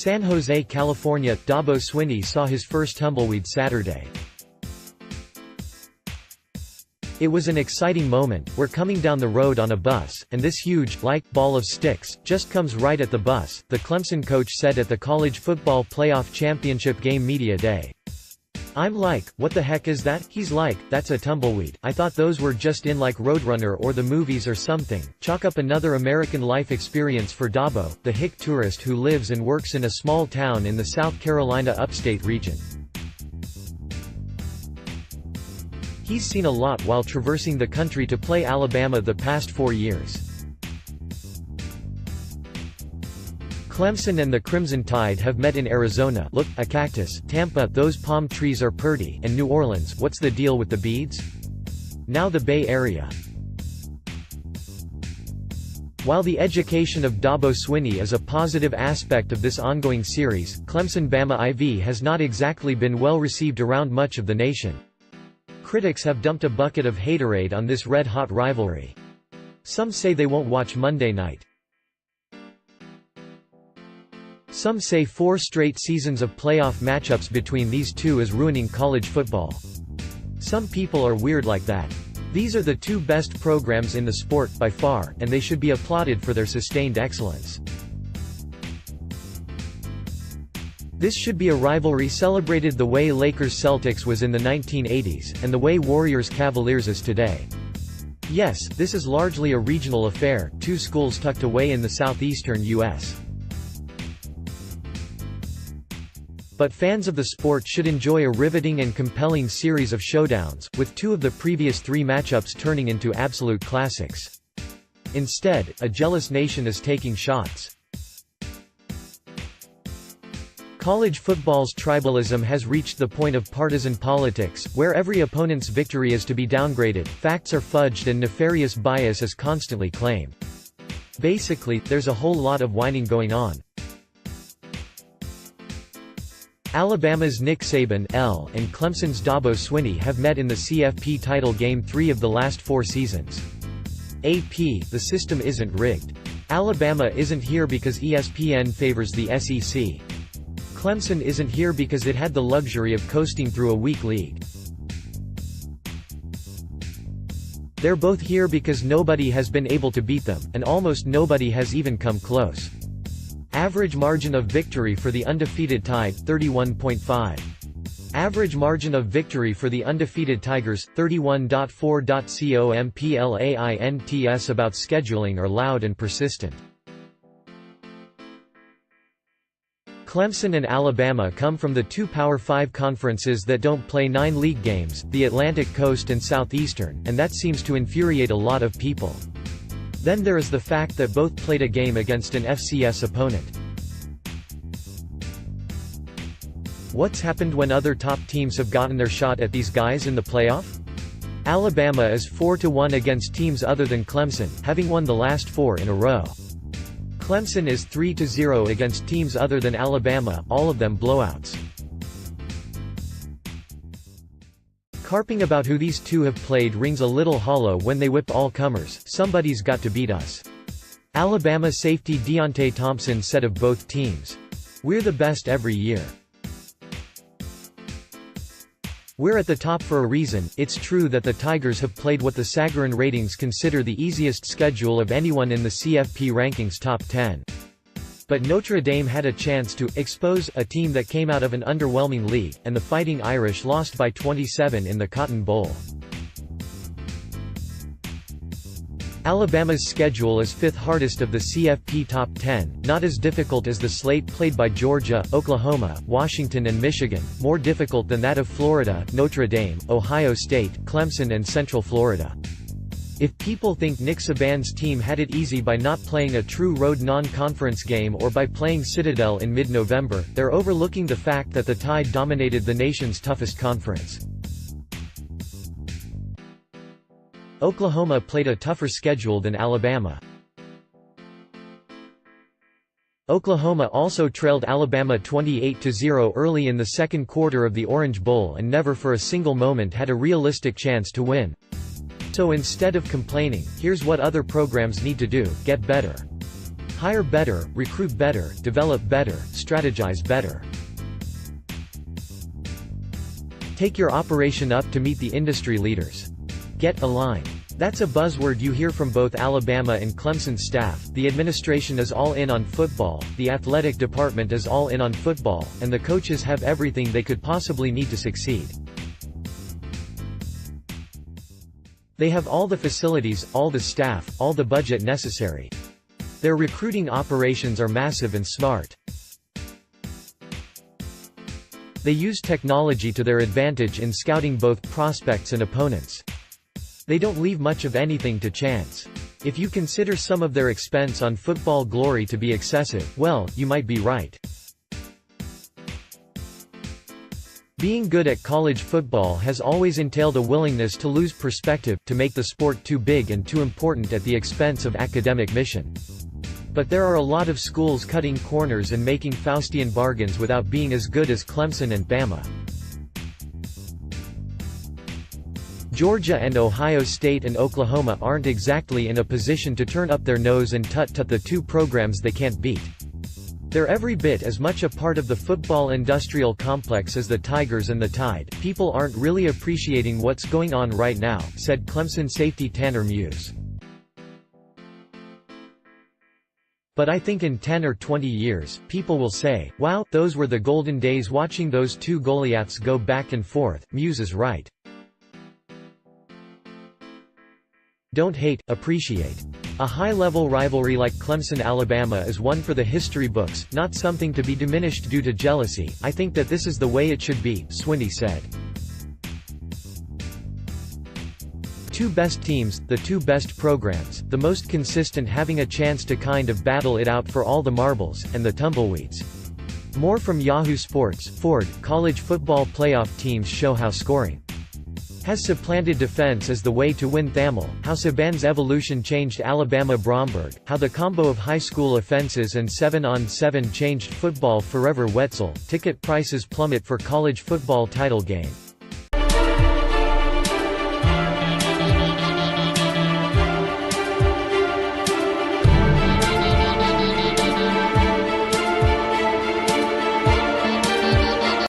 San Jose, California, Dabo Swinney saw his first tumbleweed Saturday. It was an exciting moment. We're coming down the road on a bus, and this huge, ball of sticks, just comes right at the bus, the Clemson coach said at the College Football Playoff Championship Game Media Day. I'm like, what the heck is that? He's like, that's a tumbleweed. I thought those were just in like Roadrunner or the movies or something. Chalk up another American life experience for Dabo, the hick tourist who lives and works in a small town in the South Carolina upstate region. He's seen a lot while traversing the country to play Alabama the past 4 years. Clemson and the Crimson Tide have met in Arizona, look, a cactus, Tampa, those palm trees are pretty, and New Orleans, what's the deal with the beads? Now the Bay Area. While the education of Dabo Swinney is a positive aspect of this ongoing series, Clemson-Bama IV has not exactly been well received around much of the nation. Critics have dumped a bucket of haterade on this red-hot rivalry. Some say they won't watch Monday night. Some say 4 straight seasons of playoff matchups between these two is ruining college football. Some people are weird like that. These are the 2 best programs in the sport, by far, and they should be applauded for their sustained excellence. This should be a rivalry celebrated the way Lakers-Celtics was in the 1980s, and the way Warriors-Cavaliers is today. Yes, this is largely a regional affair, 2 schools tucked away in the southeastern U.S. But fans of the sport should enjoy a riveting and compelling series of showdowns, with 2 of the previous 3 matchups turning into absolute classics. Instead, a jealous nation is taking shots. College football's tribalism has reached the point of partisan politics, where every opponent's victory is to be downgraded, facts are fudged and nefarious bias is constantly claimed. Basically, there's a whole lot of whining going on. Alabama's Nick Saban (L) and Clemson's Dabo Swinney have met in the CFP title game 3 of the last 4 seasons. AP, the system isn't rigged. Alabama isn't here because ESPN favors the SEC. Clemson isn't here because it had the luxury of coasting through a weak league. They're both here because nobody has been able to beat them, and almost nobody has even come close. Average margin of victory for the undefeated Tide, 31.5. Average margin of victory for the undefeated Tigers, 31.4. Complaints about scheduling are loud and persistent. Clemson and Alabama come from the 2 Power 5 conferences that don't play 9 league games, the Atlantic Coast and Southeastern, and that seems to infuriate a lot of people. Then there is the fact that both played a game against an FCS opponent. What's happened when other top teams have gotten their shot at these guys in the playoff? Alabama is 4-1 against teams other than Clemson, having won the last 4 in a row. Clemson is 3-0 against teams other than Alabama, all of them blowouts. Carping about who these 2 have played rings a little hollow when they whip all comers. Somebody's got to beat us. Alabama safety Deontay Thompson said of both teams, "We're the best every year. We're at the top for a reason." It's true that the Tigers have played what the Sagarin ratings consider the easiest schedule of anyone in the CFP rankings top 10. But Notre Dame had a chance to expose a team that came out of an underwhelming league, and the Fighting Irish lost by 27 in the Cotton Bowl. Alabama's schedule is 5th hardest of the CFP top 10, not as difficult as the slate played by Georgia, Oklahoma, Washington and Michigan, more difficult than that of Florida, Notre Dame, Ohio State, Clemson and Central Florida. If people think Nick Saban's team had it easy by not playing a true road non-conference game or by playing Citadel in mid-November, they're overlooking the fact that the Tide dominated the nation's toughest conference. Oklahoma played a tougher schedule than Alabama. Oklahoma also trailed Alabama 28-0 early in the second quarter of the Orange Bowl and never for a single moment had a realistic chance to win. So instead of complaining, here's what other programs need to do: get better. Hire better, recruit better, develop better, strategize better. Take your operation up to meet the industry leaders. Get aligned. That's a buzzword you hear from both Alabama and Clemson staff. The administration is all in on football, the athletic department is all in on football, and the coaches have everything they could possibly need to succeed. They have all the facilities, all the staff, all the budget necessary. Their recruiting operations are massive and smart. They use technology to their advantage in scouting both prospects and opponents. They don't leave much of anything to chance. If you consider some of their expense on football glory to be excessive, well, you might be right. Being good at college football has always entailed a willingness to lose perspective, to make the sport too big and too important at the expense of academic mission. But there are a lot of schools cutting corners and making Faustian bargains without being as good as Clemson and Bama. Georgia and Ohio State and Oklahoma aren't exactly in a position to turn up their nose and tut-tut the two programs they can't beat. They're every bit as much a part of the football industrial complex as the Tigers and the Tide. People aren't really appreciating what's going on right now, said Clemson safety Tanner Muse. But I think in 10 or 20 years, people will say, wow, those were the golden days watching those two Goliaths go back and forth. Muse is right. Don't hate, appreciate. A high-level rivalry like Clemson-Alabama is one for the history books, not something to be diminished due to jealousy. I think that this is the way it should be, Swinney said. Two best teams, the two best programs, the most consistent having a chance to kind of battle it out for all the marbles, and the tumbleweeds. More from Yahoo Sports. Ford, college football playoff teams show how scoring has supplanted defense as the way to win. Thamel, how Saban's evolution changed Alabama. Bromberg, how the combo of high school offenses and 7-on-7 changed football forever. Wetzel, ticket prices plummet for college football title game.